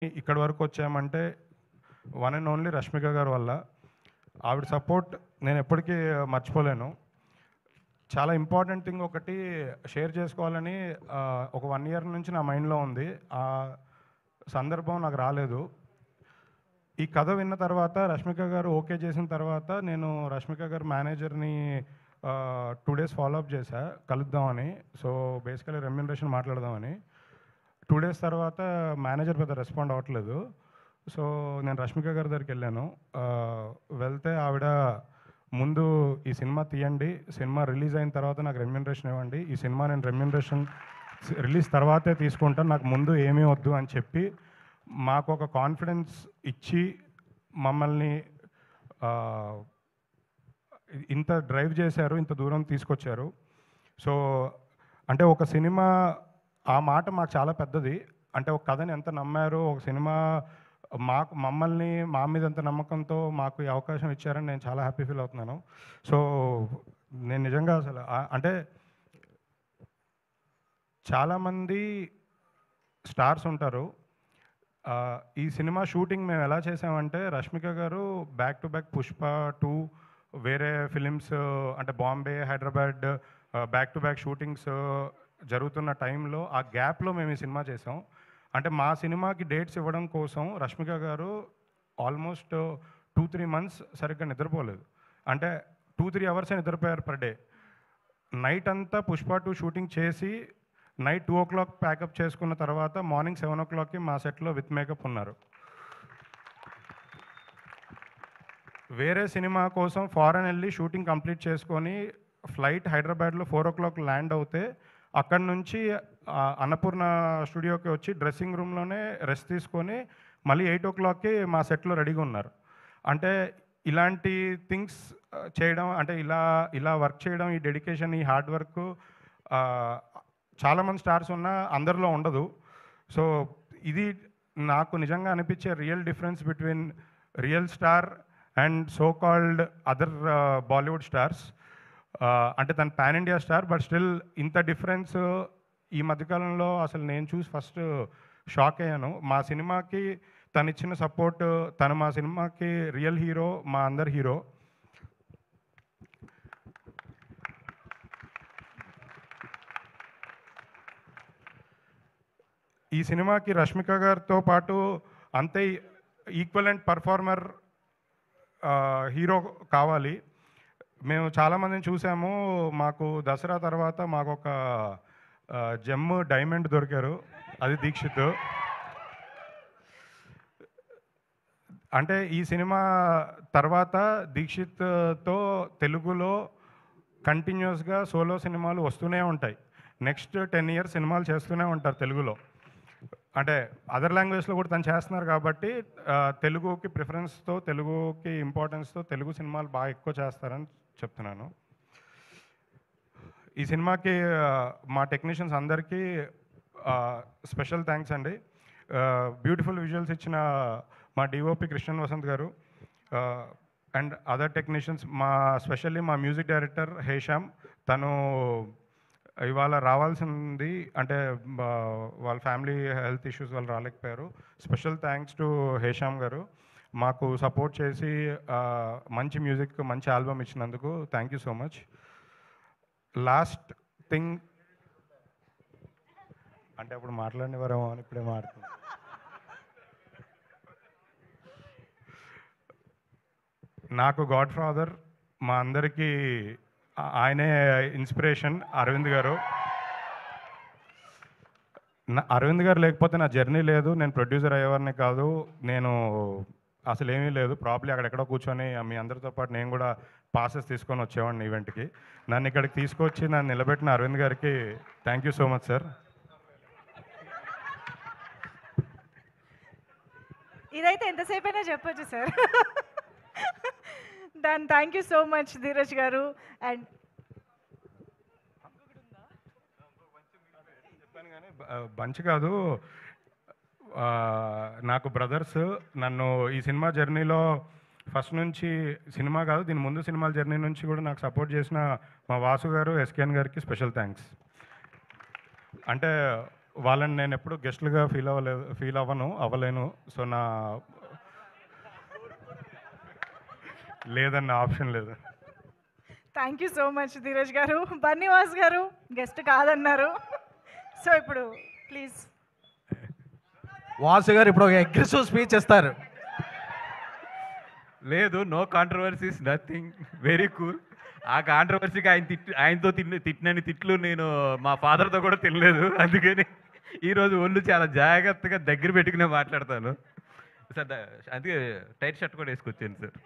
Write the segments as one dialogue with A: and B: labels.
A: ఇక్కడి వరకు వచ్చామంటే వన్ అండ్ ఓన్లీ రష్మిక గారి వల్ల. ఆవిడ సపోర్ట్ నేను ఎప్పటికీ మర్చిపోలేను. చాలా ఇంపార్టెంట్ థింగ్ ఒకటి షేర్ చేసుకోవాలని ఒక 1 ఇయర్ నుంచి నా మైండ్లో ఉంది. ఆ సందర్భం నాకు రాలేదు. ఈ కథ విన్న తర్వాత రష్మిక గారు ఓకే చేసిన తర్వాత నేను రష్మిక గారు మేనేజర్ని 2 డేస్ ఫాలోఅప్ చేశా కలుద్దామని. సో బేసికలీ రెమ్యూనరేషన్ మాట్లాడదామని. 2 డేస్ తర్వాత మేనేజర్ పెద్ద రెస్పాండ్ అవ్వట్లేదు. సో నేను రష్మిక గారి దగ్గరికి వెళ్ళాను. వెళ్తే ఆవిడ ముందు ఈ సినిమా తీయండి, సినిమా రిలీజ్ అయిన తర్వాత నాకు రెమ్యూనరేషన్ ఇవ్వండి, ఈ సినిమా నేను రెమ్యూనరేషన్ రిలీజ్ తర్వాతే తీసుకుంటాను, నాకు ముందు ఏమీ వద్దు అని చెప్పి మాకు ఒక కాన్ఫిడెన్స్ ఇచ్చి మమ్మల్ని ఇంత డ్రైవ్ చేశారు, ఇంత దూరం తీసుకొచ్చారు. సో అంటే ఒక సినిమా ఆ మాట మాకు చాలా పెద్దది. అంటే ఒక కథని ఎంత నమ్మారు, ఒక సినిమా మమ్మల్ని మా మీద ఎంత నమ్మకంతో మాకు ఈ అవకాశం ఇచ్చారని నేను చాలా హ్యాపీ ఫీల్ అవుతున్నాను. సో నేను నిజంగా అసలు అంటే చాలామంది స్టార్స్ ఉంటారు. ఈ సినిమా షూటింగ్ మేము ఎలా చేసామంటే రష్మిక గారు బ్యాక్ టు బ్యాక్ పుష్ప 2 వేరే ఫిలిమ్స్ అంటే Bombay, Hyderabad back to back shootings జరుగుతున్న టైంలో ఆ గ్యాప్లో మేము ఈ సినిమా చేసాం. అంటే మా సినిమాకి డేట్స్ ఇవ్వడం కోసం రష్మిక గారు ఆల్మోస్ట్ 2-3 మంత్స్ సరిగ్గా నిద్రపోలేదు. అంటే 2-3 అవర్సే నిద్రపోయారు పర్ డే. నైట్ అంతా పుష్ప 2 షూటింగ్ చేసి నైట్ 2 o'clock ప్యాకప్ చేసుకున్న తర్వాత మార్నింగ్ 7 o'clockకి మా సెట్లో విత్ మేకప్ ఉన్నారు. వేరే సినిమా కోసం ఫారెన్ వెళ్ళి షూటింగ్ కంప్లీట్ చేసుకొని ఫ్లైట్ హైదరాబాద్లో 4 o'clock ల్యాండ్ అవుతే అక్కడి నుంచి అన్నపూర్ణ స్టూడియోకి వచ్చి డ్రెస్సింగ్ రూమ్లోనే రెస్ట్ తీసుకొని మళ్ళీ 8 o'clockకి మా సెట్లో రెడీగా ఉన్నారు. అంటే ఇలాంటి థింగ్స్ చేయడం, అంటే ఇలా వర్క్ చేయడం, ఈ డెడికేషన్, ఈ హార్డ్ వర్క్ చాలామంది స్టార్స్ ఉన్నా అందరిలో ఉండదు. సో ఇది నాకు నిజంగా అనిపించే real difference between real star and so called other Bollywood stars. అంటే తను pan India star, but still ఇంత డిఫరెన్స్ ఈ మధ్యకాలంలో అసలు నేను చూసి ఫస్ట్ షాక్ అయ్యాను. మా సినిమాకి తను ఇచ్చిన సపోర్ట్, తను మా సినిమాకి రియల్ హీరో, మా అందరి హీరో. ఈ సినిమాకి రష్మిక గారితో పాటు అంతే ఈక్వలెంట్ పర్ఫార్మర్ హీరో కావాలి. మేము చాలామందిని చూసాము. మాకు దసరా తర్వాత మాకు ఒక జెమ్ డైమండ్ దొరికారు, అది దీక్షిత్. అంటే ఈ సినిమా తర్వాత దీక్షిత్తో తెలుగులో కంటిన్యూస్గా సోలో సినిమాలు వస్తూనే ఉంటాయి. నెక్స్ట్ 10 years సినిమాలు చేస్తూనే ఉంటారు తెలుగులో. అంటే అదర్ లాంగ్వేజ్లో కూడా తను చేస్తున్నారు కాబట్టి తెలుగుకి ప్రిఫరెన్స్తో, తెలుగుకి ఇంపార్టెన్స్తో తెలుగు సినిమాలు బాగా ఎక్కువ చేస్తారని చెప్తున్నాను. ఈ సినిమాకి మా టెక్నీషియన్స్ అందరికీ స్పెషల్ థ్యాంక్స్ అండి. బ్యూటిఫుల్ విజువల్స్ ఇచ్చిన మా డిఓపి కృష్ణన్ వసంత్ గారు అండ్ అదర్ టెక్నీషియన్స్, స్పెషల్లీ మా మ్యూజిక్ డైరెక్టర్ హేషామ్. తను ఇవాళ రావాల్సింది, అంటే వాళ్ళ ఫ్యామిలీ హెల్త్ ఇష్యూస్ వాళ్ళు రాలేకపోయారు. స్పెషల్ థ్యాంక్స్ టు హేషామ్ గారు, మాకు సపోర్ట్ చేసి మంచి మ్యూజిక్, మంచి ఆల్బమ్ ఇచ్చినందుకు thank you so much. Last thing అంటే అప్పుడు మాట్లాడినవారేమో అని ఇప్పుడే మాట్లాడుతుంది. నాకు గాడ్ ఫాదర్, మా అందరికీ ఆయనే ఇన్స్పిరేషన్, అరవింద్ గారు. అరవింద్ గారు లేకపోతే నా జర్నీ లేదు, నేను ప్రొడ్యూసర్ అయ్యేవారిని కాదు, నేను అసలు ఏమీ లేదు. ప్రాబ్లీ అక్కడెక్కడో కూర్చొని మీ అందరితో పాటు నేను కూడా పాసెస్ తీసుకొని వచ్చేవాడిని ఈవెంట్కి. నన్ను ఇక్కడికి తీసుకొచ్చి నన్ను నిలబెట్టిన అరవింద్ గారికి thank you so much sir.
B: ఇదైతే ఎంతసేపు అయినా చెప్పొచ్చు సార్. దాని thank you so much Dheeraj గారు. అండ్
A: చెప్పాను కానీ బంచ్ కాదు, నాకు బ్రదర్స్. నన్ను ఈ సినిమా జర్నీలో ఫస్ట్ నుంచి, సినిమా కాదు దీని ముందు సినిమాల జర్నీ నుంచి కూడా నాకు సపోర్ట్ చేసిన మా వాసు గారు, ఎస్కేఎన్ గారికి స్పెషల్ థ్యాంక్స్. అంటే వాళ్ళని నేను ఎప్పుడు గెస్ట్లుగా ఫీల్ అవ్వలేను. సో లేదన్న ఆప్షన్ లేదు.
B: Thank you so much Dheeraj గారు. బన్నీవాస్ గారు గెస్ట్ కాదన్నారు. సో ఇప్పుడు ప్లీజ్.
C: వాసు గారు ఇప్పుడు ఒక అగ్రెసివ్ స్పీచ్ ఇస్తారు.
D: లేదు, no controversies, nothing, very cool. ఆ కాంట్రవర్సీకి ఆయనతో తిట్టినని తిట్లు నేను మా ఫాదర్తో కూడా తినలేదు. అందుకని ఈరోజు ఒళ్ళు చాలా జాగ్రత్తగా దగ్గర పెట్టుకునే మాట్లాడతాను సార్. అందుకే టైట్ షర్ట్ కూడా వేసుకొచ్చాను సార్.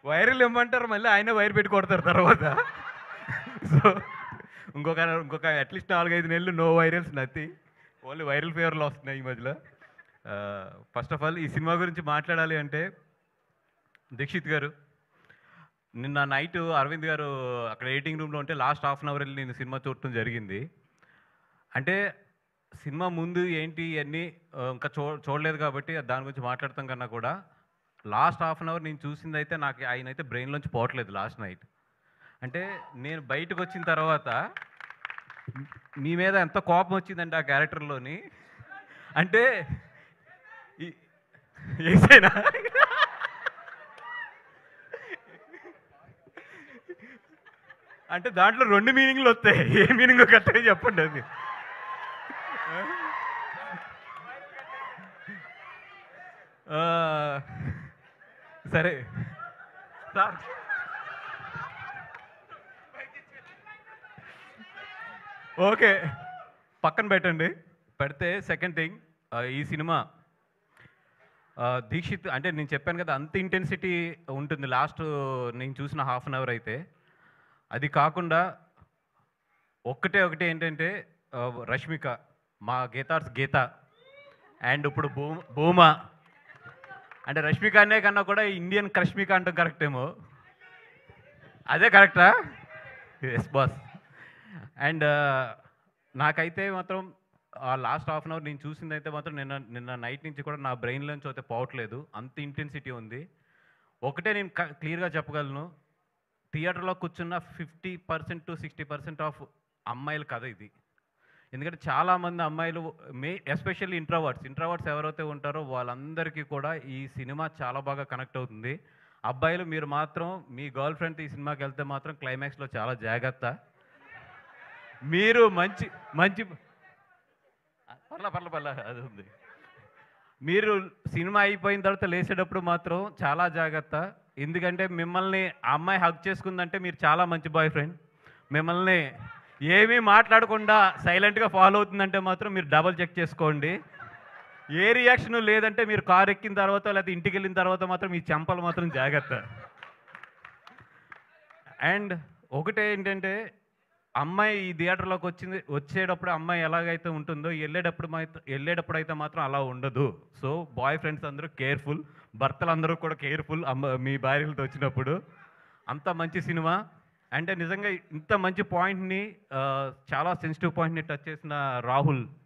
D: వైరల్ ఇమ్మంటారు, మళ్ళీ ఆయన వైర్ పెట్టి కొడతారు తర్వాత. సో ఇంకొక అట్లీస్ట్ 4-5 నెలలు no virals, nothing, only viral ఫీవర్లు వస్తున్నాయి ఈ మధ్యలో. ఫస్ట్ ఆఫ్ ఆల్ ఈ సినిమా గురించి మాట్లాడాలి అంటే, దీక్షిత్ గారు నిన్న నైట్ అరవింద్ గారు అక్కడ ఎడిటింగ్ రూమ్లో ఉంటే లాస్ట్ హాఫ్ అన్ అవర్ వెళ్ళి నేను సినిమా చూడటం జరిగింది. అంటే సినిమా ముందు ఏంటి ఇవన్నీ ఇంకా చూడలేదు కాబట్టి దాని గురించి మాట్లాడతాం కన్నా కూడా లాస్ట్ హాఫ్ అన్ అవర్ నేను చూసింది అయితే నాకు ఆయన అయితే బ్రెయిన్లోంచి పోవట్లేదు లాస్ట్ నైట్. అంటే నేను బయటకు వచ్చిన తర్వాత మీ మీద ఎంత కోపం వచ్చిందంటే ఆ క్యారెక్టర్లోని, అంటే ఏసైనా అంటే దాంట్లో 2 మీనింగ్లు వస్తాయి. ఏ మీనింగ్ కరెక్ట్గా చెప్పండి అది. సరే సార్, ఓకే పక్కన పెట్టండి. పెడితే సెకండ్ థింగ్, ఈ సినిమా దీక్షిత్ అంటే నేను చెప్పాను కదా అంత ఇంటెన్సిటీ ఉంటుంది లాస్ట్ నేను చూసిన హాఫ్ అన్ అవర్ అయితే. అది కాకుండా ఒకటే ఏంటంటే రష్మిక, మా గీతార్స్ గీత, అండ్ ఇప్పుడు భూమా. అంటే రష్మిక అనే కన్నా కూడా ఇండియన్ రష్మిక అంటాం కరెక్ట్ ఏమో, అదే కరెక్టా? Yes boss. అండ్ నాకైతే మాత్రం ఆ లాస్ట్ హాఫ్ అన్ అవర్ నేను చూసింది అయితే మాత్రం నిన్న నైట్ నుంచి కూడా నా బ్రెయిన్లోంచి అయితే పోవట్లేదు, అంత ఇంటెన్సిటీ ఉంది. ఒకటే నేను క్లియర్గా చెప్పగలను, థియేటర్లో కూర్చున్న 50% to 60% ఆఫ్ అమ్మాయిల కథ ఇది. ఎందుకంటే చాలామంది అమ్మాయిలు ఎస్పెషల్లీ ఇంట్రోవర్ట్స్ ఎవరైతే ఉంటారో వాళ్ళందరికీ కూడా ఈ సినిమా చాలా బాగా కనెక్ట్ అవుతుంది. అబ్బాయిలు మీరు మాత్రం మీ గర్ల్ ఫ్రెండ్తో ఈ సినిమాకి వెళ్తే మాత్రం క్లైమాక్స్లో చాలా జాగ్రత్త. మీరు మంచి పర్ల అది ఉంది. మీరు సినిమా అయిపోయిన తర్వాత లేచేటప్పుడు మాత్రం చాలా జాగ్రత్త. ఎందుకంటే మిమ్మల్ని ఆ అమ్మాయి హగ్ చేసుకుందంటే మీరు చాలా మంచి బాయ్ ఫ్రెండ్. మిమ్మల్ని ఏమీ మాట్లాడకుండా సైలెంట్గా ఫాలో అవుతుందంటే మాత్రం మీరు డబల్ చెక్ చేసుకోండి. ఏ రియాక్షన్ లేదంటే మీరు కారు ఎక్కిన తర్వాత లేకపోతే ఇంటికి వెళ్ళిన తర్వాత మాత్రం మీ చెంపలు మాత్రం జాగ్రత్త. అండ్ ఒకటే ఏంటంటే, అమ్మాయి ఈ థియేటర్లోకి వచ్చేటప్పుడు అమ్మాయి ఎలాగైతే ఉంటుందో వెళ్ళేటప్పుడు అయితే మాత్రం అలా ఉండదు. సో బాయ్ ఫ్రెండ్స్ అందరూ కేర్ఫుల్, భర్తలు అందరూ కూడా కేర్ఫుల్ మీ భార్యలతో వచ్చినప్పుడు. అంత మంచి సినిమా. అంటే నిజంగా ఇంత మంచి పాయింట్ని, చాలా సెన్సిటివ్ పాయింట్ని టచ్ చేసిన రాహుల్